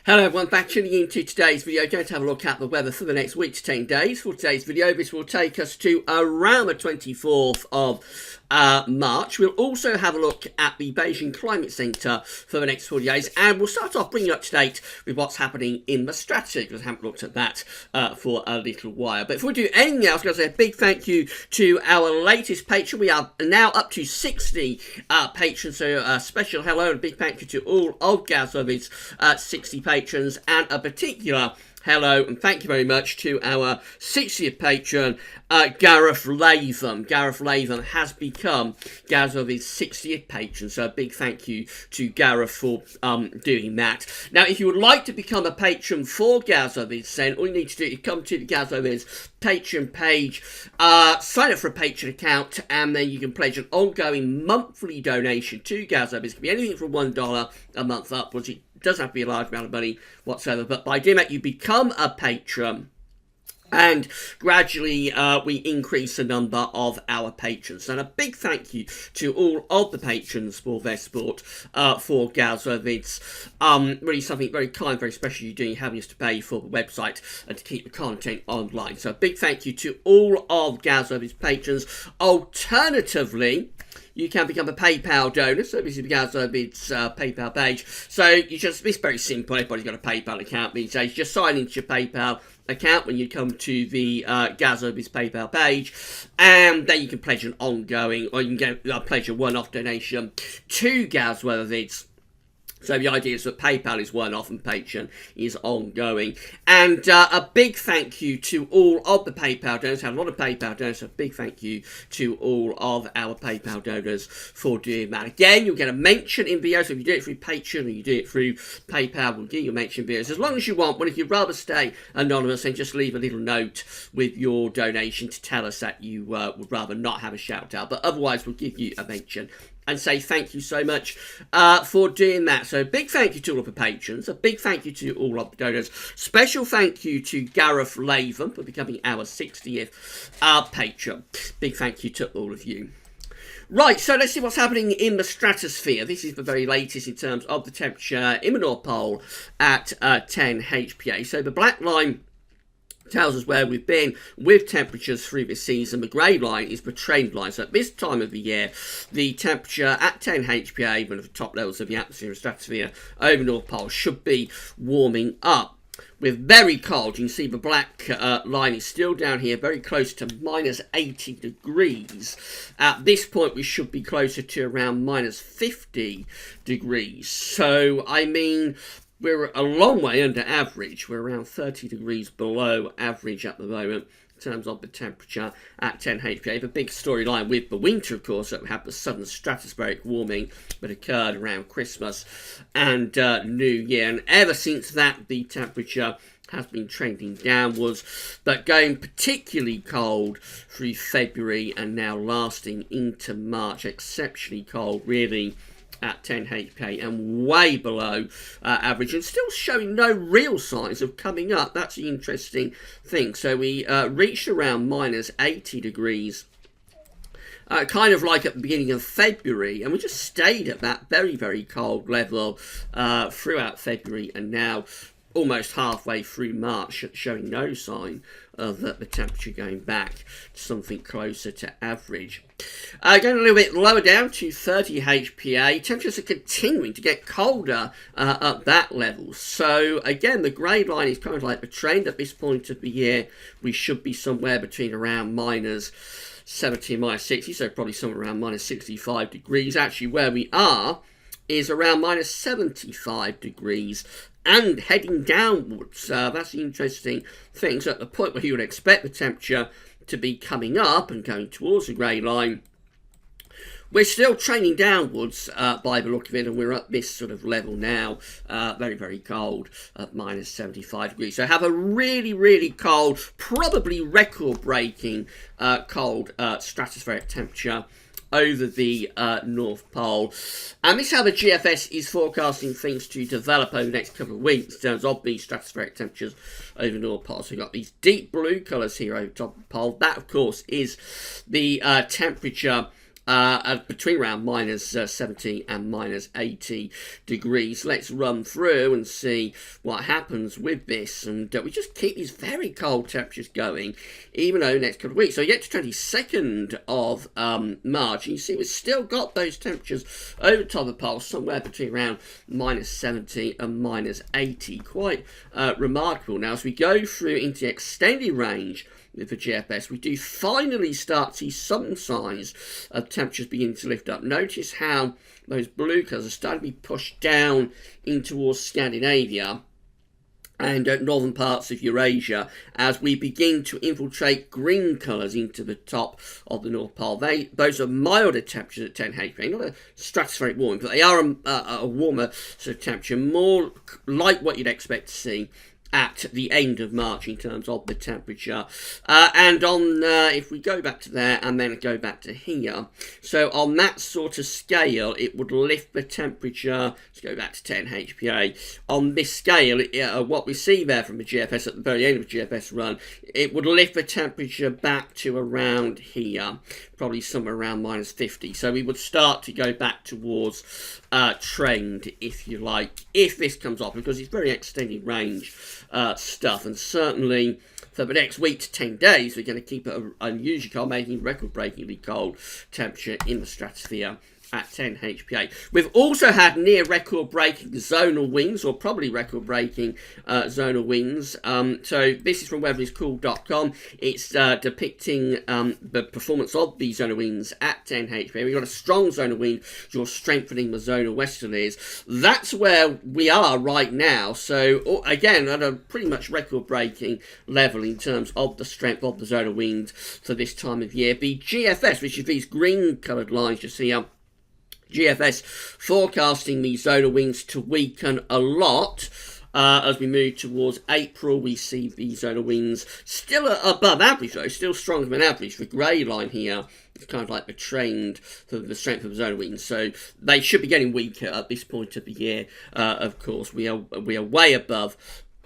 Hello everyone, back tuning into today's video. Going to have a look at the weather for the next week to 10 days. For today's video, this will take us to around the 24th of March. We'll also have a look at the Beijing Climate Centre for the next 40 days, and we'll start off bringing you up to date with what's happening in the Stratospheric, because I haven't looked at that for a little while. But before we do anything else, I'm going to say a big thank you to our latest patron. We are now up to 60 patrons, so a special hello and a big thank you to all of Gazov's 60 patrons, and a particular hello and thank you very much to our 60th patron, Gareth Latham. Gareth Latham has become Gazov's 60th patron, so a big thank you to Gareth for doing that. Now, if you would like to become a patron for Gazov's, then all you need to do is come to the Gazov's Patreon page, sign up for a Patreon account, and then you can pledge an ongoing monthly donation to Gazov's. It can be anything from $1 a month upwards. It doesn't have to be a large amount of money whatsoever, but by doing that you become a patron, and gradually we increase the number of our patrons. And a big thank you to all of the patrons for their support for Gazov. It's really something very kind, very special you're doing, having us to pay for the website and to keep the content online. So a big thank you to all of Gazov's patrons. Alternatively, you can become a PayPal donor. So this is Gazov's PayPal page. So it's very simple. Everybody's got a PayPal account these days. Just sign into your PayPal account when you come to the Gazov's PayPal page, and then you can pledge an ongoing, or you can pledge a one-off donation to Gazov's. So the idea is that PayPal is one-off and Patreon is ongoing. And a big thank you to all of the PayPal donors. I have a lot of PayPal donors, so a big thank you to all of our PayPal donors for doing that. Again, you'll get a mention in videos. If you do it through Patreon or you do it through PayPal, we'll give you a mention in videos as long as you want. But if you'd rather stay anonymous, then just leave a little note with your donation to tell us that you would rather not have a shout out. But otherwise, we'll give you a mention and say thank you so much for doing that. So a big thank you to all of the patrons, a big thank you to all of the donors, special thank you to Gareth Latham for becoming our 60th patron. Big thank you to all of you. Right, so let's see what's happening in the stratosphere. This is the very latest in terms of the temperature in the North Pole at 10 HPA. So the black line tells us where we've been with temperatures through this season. The grey line is the trend line. So at this time of the year, the temperature at 10 HPA, even at the top levels of the atmosphere and stratosphere over North Pole, should be warming up. With very cold, you can see the black line is still down here, very close to minus 80 degrees. At this point, we should be closer to around minus 50 degrees. So, I mean, we're a long way under average. We're around 30 degrees below average at the moment in terms of the temperature at 10 HPA. The big storyline with the winter, of course, that we had the sudden stratospheric warming that occurred around Christmas and New Year. And ever since that, the temperature has been trending downwards, but going particularly cold through February and now lasting into March. Exceptionally cold, really, at 10 HPA and way below average, and still showing no real signs of coming up. That's the interesting thing. So we reached around minus 80 degrees kind of like at the beginning of February, and we just stayed at that very, very cold level throughout February, and now almost halfway through March, showing no sign of the temperature going back to something closer to average. Going a little bit lower down to 30 HPA, temperatures are continuing to get colder at that level. So again, the grey line is kind of like the trend. At this point of the year, we should be somewhere between around minus 70 and minus 60, so probably somewhere around minus 65 degrees. Actually, where we are is around minus 75 degrees and heading downwards. That's the interesting thing. So at the point where you would expect the temperature to be coming up and going towards the grey line, we're still trending downwards by the look of it, and we're at this sort of level now, very, very cold, at minus 75 degrees. So have a really, really cold, probably record-breaking cold stratospheric temperature over the North Pole. And this is how the GFS is forecasting things to develop over the next couple of weeks in terms of these stratospheric temperatures over the North Pole. So we've got these deep blue colours here over top of the pole. That, of course, is the temperature between around minus 70 and minus 80 degrees. Let's run through and see what happens with this, and we just keep these very cold temperatures going even over the next couple of weeks. So you get to 22nd of March, and you see we've still got those temperatures over top of the pole, somewhere between around minus 70 and minus 80. Quite remarkable. Now, as we go through into the extended range with the GFS, we do finally start to see some signs of temperatures beginning to lift up. Notice how those blue colours are starting to be pushed down in towards Scandinavia and northern parts of Eurasia as we begin to infiltrate green colours into the top of the North Pole. Those are milder temperatures at 10 HP, not a stratospheric warming, but they are a warmer sort of temperature, more like what you'd expect to see at the end of March in terms of the temperature. And on, if we go back to there and then go back to here, so on that sort of scale, it would lift the temperature, let's go back to 10 HPA. On this scale, what we see there from the GFS at the very end of the GFS run, it would lift the temperature back to around here, probably somewhere around minus 50. So we would start to go back towards trend, if you like, if this comes off, because it's very extended range stuff, and certainly for the next week to 10 days, we're going to keep it unusually cold, making record-breakingly cold temperature in the stratosphere at 10 HPA. We've also had near record-breaking zonal winds, or probably record-breaking zonal winds. So this is from weatheriscool.com. It's depicting the performance of the zonal winds at 10 HPA. We've got a strong zonal wind, you're strengthening the zonal westerlies. That's where we are right now. So again, at a pretty much record-breaking level in terms of the strength of the zonal winds for this time of year. The GFS, which is these green-coloured lines you see here, GFS forecasting the zonal winds to weaken a lot. As we move towards April, we see the zonal winds still above average, though, still stronger than average. The grey line here is kind of like the trend for the strength of the zonal winds. So they should be getting weaker at this point of the year. Of course, we are way above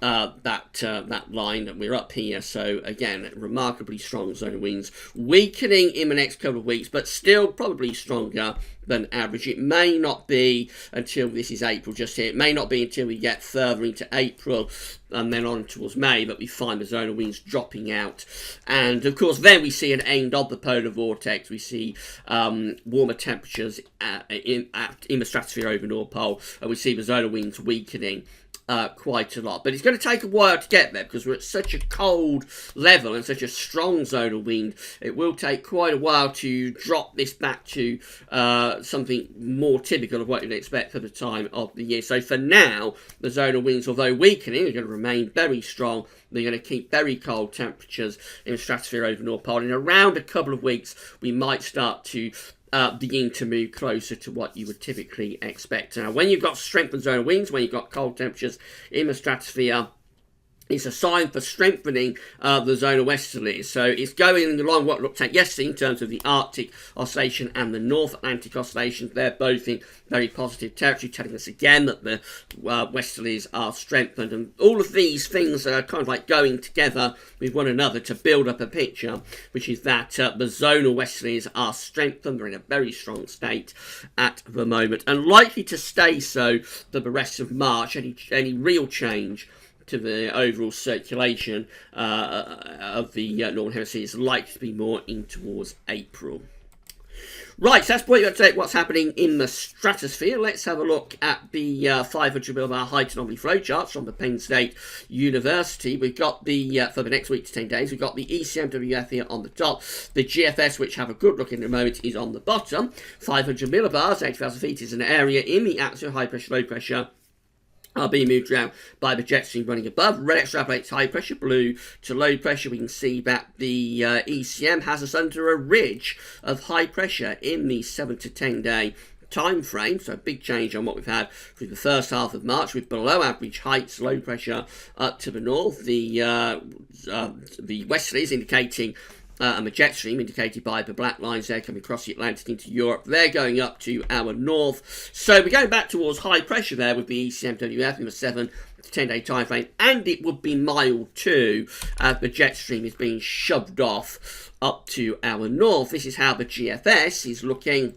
that line, and we're up here. So again, remarkably strong zonal winds, weakening in the next couple of weeks, but still probably stronger than average. It may not be until this is April just here. It may not be until we get further into April and then on towards May that we find the zonal winds dropping out. And of course, then we see an end of the polar vortex. We see warmer temperatures in the stratosphere over North Pole, and we see the zonal winds weakening quite a lot. But it's going to take a while to get there because we're at such a cold level and such a strong zonal wind. It will take quite a while to drop this back to something more typical of what you'd expect for the time of the year. So for now, the zonal winds, although weakening, are going to remain very strong. They're going to keep very cold temperatures in the stratosphere over North Pole. In around a couple of weeks, we might start to begin to move closer to what you would typically expect. Now, when you've got strengthened zonal winds, when you've got cold temperatures in the stratosphere, it's a sign for strengthening the zonal westerlies. So it's going along what looked at yesterday in terms of the Arctic Oscillation and the North Atlantic Oscillations. They're both in very positive territory, telling us again that the westerlies are strengthened. And all of these things are kind of like going together with one another to build up a picture, which is that the zonal westerlies are strengthened. They're in a very strong state at the moment, and likely to stay so for the rest of March. Any real change to the overall circulation of the Northern Hemisphere is likely to be more in towards April. Right, so that's what you're update what's happening in the stratosphere. Let's have a look at the 500 millibar height anomaly flowcharts from the Penn State University. We've got the, for the next week to 10 days, we've got the ECMWF here on the top. The GFS, which have a good look in a moment, is on the bottom. 500 millibars, 80,000 feet, is an area in the atmosphere, high pressure, low pressure, are being moved around by the jet stream running above. Red extrapolates high pressure, blue to low pressure. We can see that the ECM has us under a ridge of high pressure in the 7 to 10 day time frame, so a big change on what we've had through the first half of March, with below average heights, low pressure up to the north. The westerlies indicating and the jet stream indicated by the black lines there coming across the Atlantic into Europe. They're going up to our north. So we're going back towards high pressure there with the ECMWF in the 7 to 10 day time frame, and it would be mild too as the jet stream is being shoved off up to our north. This is how the GFS is looking.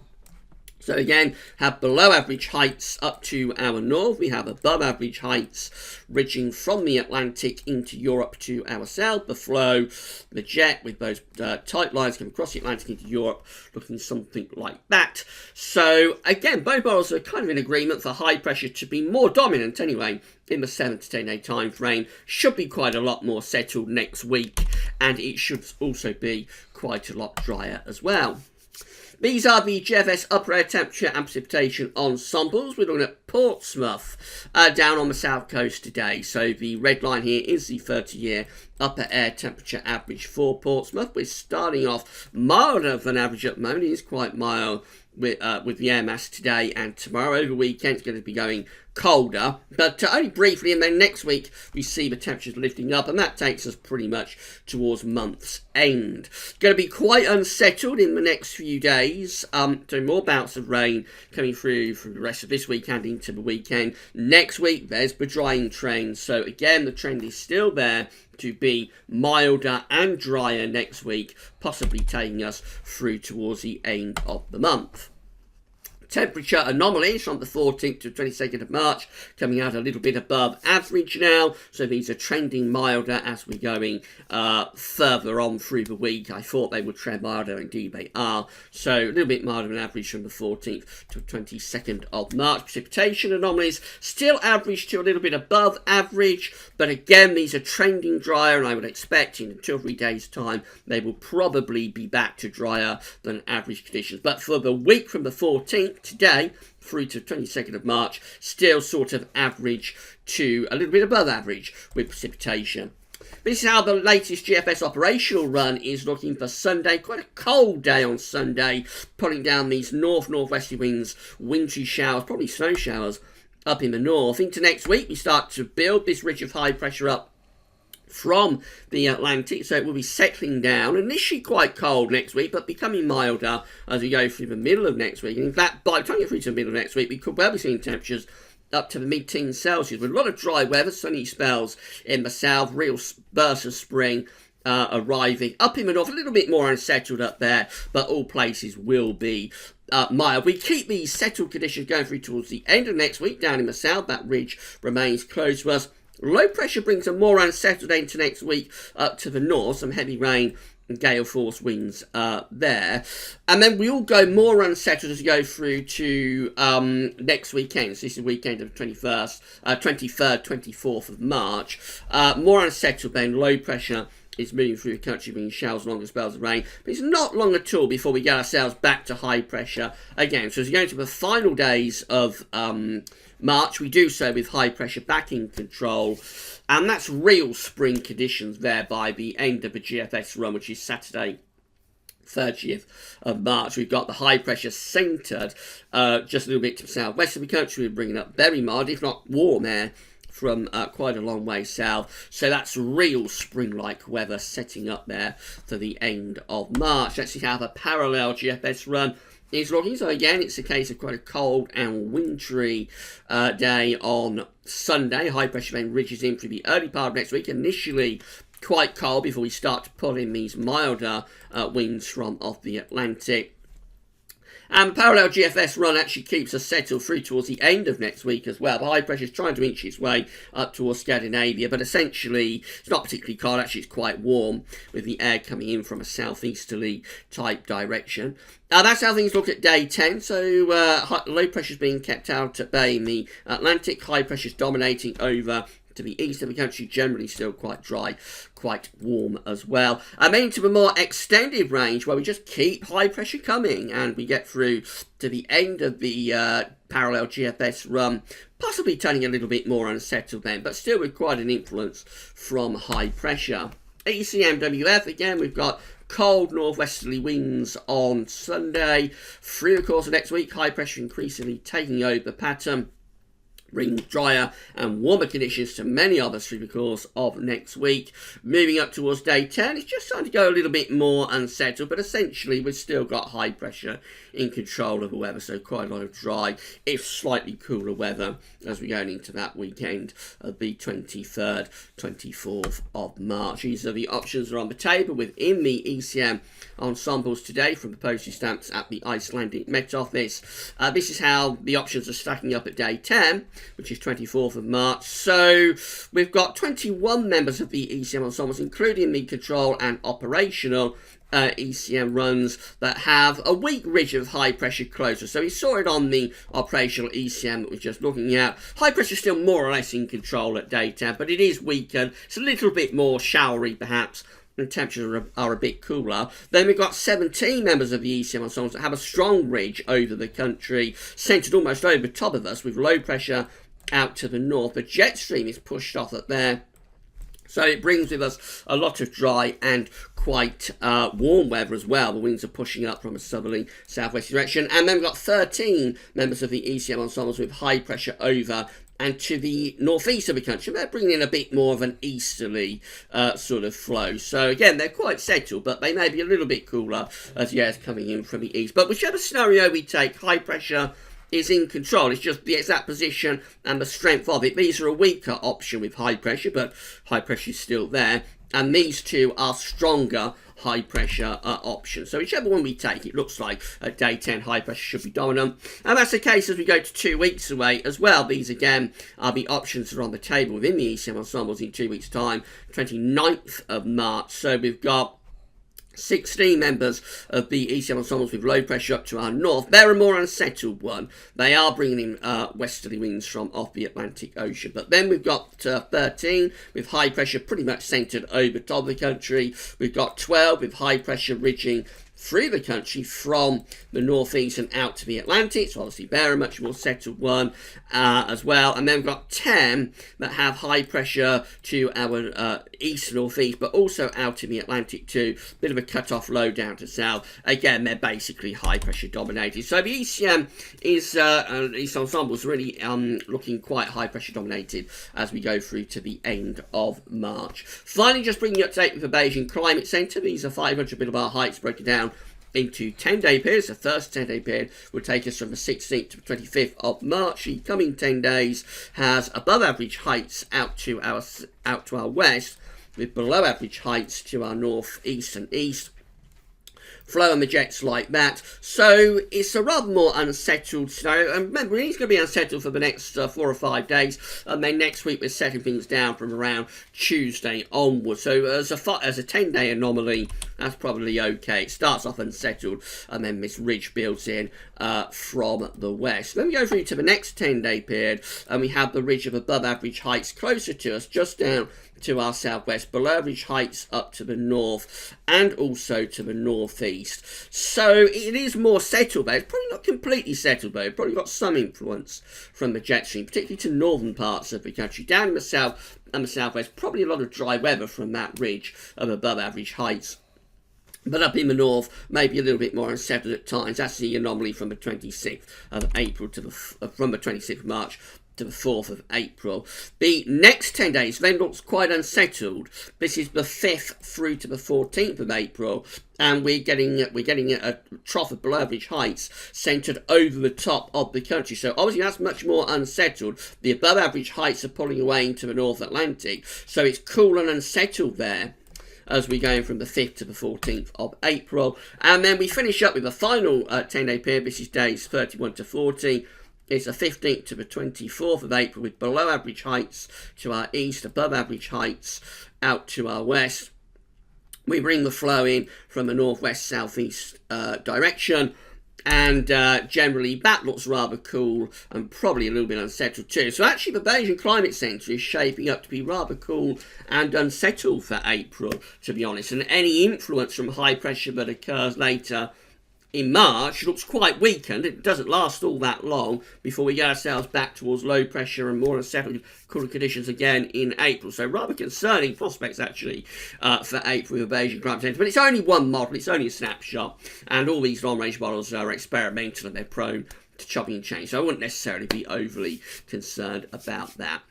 So again, have below average heights up to our north. We have above average heights ridging from the Atlantic into Europe to our south. The flow, the jet with those tight lines coming across the Atlantic into Europe, looking something like that. So again, both models are kind of in agreement for high pressure to be more dominant anyway in the 7 to 10 day time frame. Should be quite a lot more settled next week, and it should also be quite a lot drier as well. These are the GFS upper air temperature and precipitation ensembles. We're looking at Portsmouth down on the south coast today. So the red line here is the 30-year upper air temperature average for Portsmouth. We're starting off milder than average at the moment. It is quite mild with the air mass today and tomorrow. Over the weekend it's going to be going colder, but only briefly, and then next week we see the temperatures lifting up, and that takes us pretty much towards month's end. Going to be quite unsettled in the next few days, so more bouts of rain coming through the rest of this week and into the weekend. Next week there's the drying trend, so again the trend is still there to be milder and drier next week, possibly taking us through towards the end of the month. Temperature anomalies from the 14th to 22nd of March coming out a little bit above average now, so these are trending milder as we're going further on through the week. I thought they would trend milder, indeed they are, so a little bit milder than average from the 14th to 22nd of March. Precipitation anomalies still average to a little bit above average, but again these are trending drier, and I would expect in 2 or 3 days time they will probably be back to drier than average conditions. But for the week from the 14th today through to 22nd of March, still sort of average to a little bit above average with precipitation. This is how the latest GFS operational run is looking for Sunday. Quite a cold day on Sunday, pulling down these north-northwesterly winds, wintry showers, probably snow showers up in the north. Into next week we start to build this ridge of high pressure up from the Atlantic, so it will be settling down. Initially quite cold next week, but becoming milder as we go through the middle of next week. And in fact, by the time we get through to the middle of next week, we could well be seeing temperatures up to the mid-teens Celsius, with a lot of dry weather, sunny spells in the south, real bursts of spring arriving. Up in the north, a little bit more unsettled up there, but all places will be mild. We keep these settled conditions going through towards the end of next week down in the south. That ridge remains close to us. Low pressure brings a more unsettled end to next week up to the north, some heavy rain and gale force winds there. And then we all go more unsettled as we go through to next weekend. So this is the weekend of 23rd, 24th of March. More unsettled then, low pressure is moving through the country, bringing showers, longer spells of rain. But it's not long at all before we get ourselves back to high pressure again. So as we go into the final days of March, we do so with high pressure back in control, and that's real spring conditions there by the end of the GFS run, which is Saturday 30th of March. We've got the high pressure centred just a little bit to the southwest of the country. We're bringing up very mild, if not warm air from quite a long way south. So that's real spring-like weather setting up there for the end of March. Let's see how the parallel GFS run is looking. So again, it's a case of quite a cold and wintry day on Sunday. High pressure then ridges in through the early part of next week. Initially quite cold before we start to pull in these milder winds from off the Atlantic. And parallel GFS run actually keeps us settled through towards the end of next week as well. The high pressure is trying to inch its way up towards Scandinavia, but essentially it's not particularly cold. Actually, it's quite warm with the air coming in from a southeasterly type direction. That's how things look at day 10. So low pressure is being kept out at bay in the Atlantic. High pressure is dominating over to the east of the country, generally still quite dry, quite warm as well. And then into the more extended range where we just keep high pressure coming and we get through to the end of the parallel GFS run, possibly turning a little bit more unsettled then, but still with quite an influence from high pressure. ECMWF, again, we've got cold northwesterly winds on Sunday. Through the course of next week, high pressure increasingly taking over the pattern. bring drier and warmer conditions to many of us through the course of next week. Moving up towards day 10, it's just starting to go a little bit more unsettled, but essentially we've still got high pressure in control of the weather, so quite a lot of dry, if slightly cooler weather as we're going into that weekend of the 23rd, 24th of March. These are the options that are on the table within the ECM ensembles today from the postage stamps at the Icelandic Met Office. This is how the options are stacking up at day 10, which is 24th of March. So we've got 21 members of the ECM ensembles, including the control and operational ECM runs that have a weak ridge of high pressure closer. So we saw it on the operational ECM that we're just looking at. High pressure still more or less in control at day 10, but it is weakened. It's a little bit more showery perhaps, and temperatures are a bit cooler. Then we've got 17 members of the ECM ensembles that have a strong ridge over the country, centred almost over the top of us with low pressure out to the north. The jet stream is pushed off at there. So it brings with us a lot of dry and quite warm weather as well. The winds are pushing up from a southerly southwest direction. And then we've got 13 members of the ECM ensembles with high pressure over and to the northeast of the country. They're bringing in a bit more of an easterly sort of flow. So again, they're quite settled, but they may be a little bit cooler as the air's coming in from the east. But whichever scenario we take, high pressure is in control. It's just the exact position and the strength of it. These are a weaker option with high pressure, but high pressure is still there. And these two are stronger high pressure options. So whichever one we take, it looks like at day 10 high pressure should be dominant. And that's the case as we go to 2 weeks away as well. These again are the options that are on the table within the ECM ensembles in 2 weeks' time, 29th of March. So we've got 16 members of the ECM ensembles with low pressure up to our north. They're a more unsettled one. They are bringing in westerly winds from off the Atlantic Ocean. But then we've got 13 with high pressure pretty much centred over top of the country. We've got 12 with high pressure ridging through the country from the northeast and out to the Atlantic. So obviously they're a much more settled one as well. And then we've got 10 that have high pressure to our east northeast, but also out in the Atlantic too. Bit of a cut-off low down to south. Again, they're basically high pressure dominated. So the ECM is these ensembles really looking quite high pressure dominated as we go through to the end of March. Finally, just bringing you up to date with the Beijing Climate Centre. These are 500 millibar heights broken down into 10-day periods. The first 10-day period will take us from the 16th to the 25th of March. The coming 10 days has above average heights out to our west, with below average heights to our north, east and east. Flow and the jets like that. So it's a rather more unsettled scenario. And remember, it's going to be unsettled for the next 4 or 5 days. And then next week we're setting things down from around Tuesday onwards. So as a 10-day anomaly, that's probably okay. It starts off unsettled and then this ridge builds in from the west. Then we go through to the next 10-day period and we have the ridge of above average heights closer to us, just down to our southwest, below average heights up to the north and also to the northeast. So it is more settled, but it's probably not completely settled, though. It's probably got some influence from the jet stream, particularly to northern parts of the country. Down in the south and the southwest, probably a lot of dry weather from that ridge of above average heights. But up in the north, maybe a little bit more unsettled at times. That's the anomaly from the 26th of April to from the 26th of March to the 4th of April. The next 10 days then looks quite unsettled. This is the 5th through to the 14th of April, and we're getting a trough of below average heights centred over the top of the country. So obviously that's much more unsettled. The above average heights are pulling away into the North Atlantic, so it's cool and unsettled there as we're going from the 5th to the 14th of April. And then we finish up with the final 10-day period. This is days 31 to 40. It's the 15th to the 24th of April with below average heights to our east, above average heights out to our west. We bring the flow in from a northwest-southeast direction, and generally that looks rather cool and probably a little bit unsettled too. So actually the Beijing Climate Centre is shaping up to be rather cool and unsettled for April, to be honest. And any influence from high pressure that occurs later in March looks quite weakened. It doesn't last all that long before we get ourselves back towards low pressure and more unsettled cooler conditions again in April. So rather concerning prospects actually for April with the Beijing Climate Centre. But it's only one model, it's only a snapshot, and all these long-range models are experimental and they're prone to chopping and change. So I wouldn't necessarily be overly concerned about that.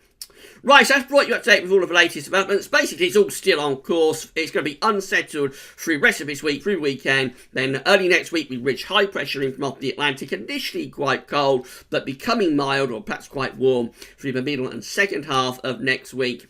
Right, so I've brought you up to date with all of the latest developments. Basically, it's all still on course. It's going to be unsettled through the rest of this week, through the weekend. Then early next week, we reach high pressure in from off the Atlantic, initially quite cold, but becoming mild or perhaps quite warm through the middle and second half of next week.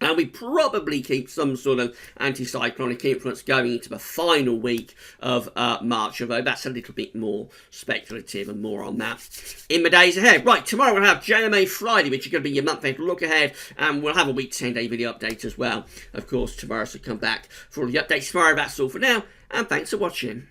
And we probably keep some sort of anticyclonic influence going into the final week of March, although that's a little bit more speculative, and more on that in the days ahead. Right, tomorrow we'll have JMA Friday, which is going to be your month-end look ahead, and we'll have a week 10-day video update as well, of course, tomorrow, so come back for all the updates tomorrow. That's all for now, and thanks for watching.